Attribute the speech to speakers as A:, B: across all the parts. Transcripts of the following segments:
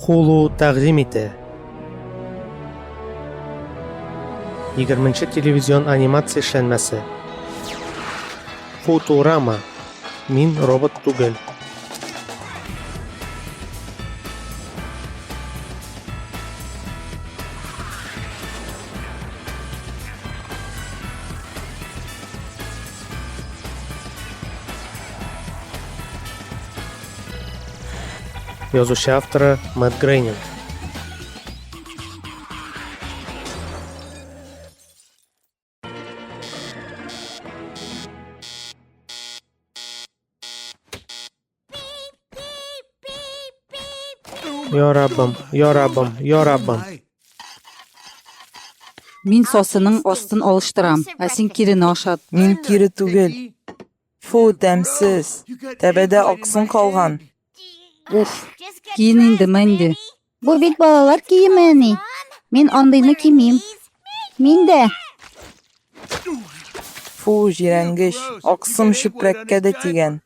A: Hulu taqdim etdi. 20 televizion animatsiya ishlanmasi. Futurama. Men robot tugul. Yozuvchi avtori Matt Groening. Yo Rabbim, yo Rabbim, yo Rabbim.
B: Мин сосының астын алыштырам, ә син кирене ашат.
C: Мин кире түгел. Фу, тәмсез. Тәбәдә аксын калган.
B: Уф, киен инде инде.
D: Бу бит балалар киеме ни. Мин андыйны кимим. Мин дә.
C: Фу, җирәнгеш. Аксым шүпрәккә дә тигән.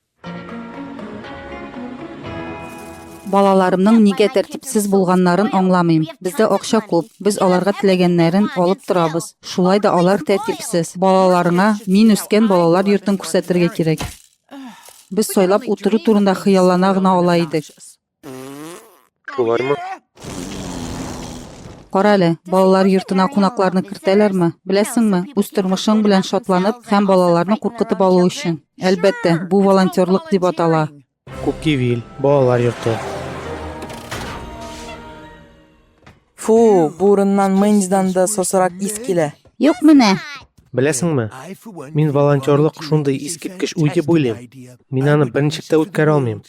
B: Балаларымның нигә тәртипсез булганнарын аңламыйм. Бездә акча күп, без аларга теләгәннәрен алып торабыз. Шулай да алар тәртипсез. Балаларыңа мин үскән балалар йортын күрсәтергә кирәк. Без сайлап утыру турында хыяллана гына ала идек.
A: Булармы?
B: Кара әле, балалар йортына кунакларны кертәләрме? Беләсеңме? Үз тормышың белән шатланып һәм балаларны куркытып алу өчен. Әлбәттә, бу волонтерлык дип атала.
A: Кукивил, балалар йорты.
C: Фу, бурыннан мыйнздан да сосырак ис килә.
D: Юк менә.
A: Беләсеңме? Мин волонтерлык шундый искиткеч уй дип уйлыйм. Мин аны берничек тә үткәрә алмыйм.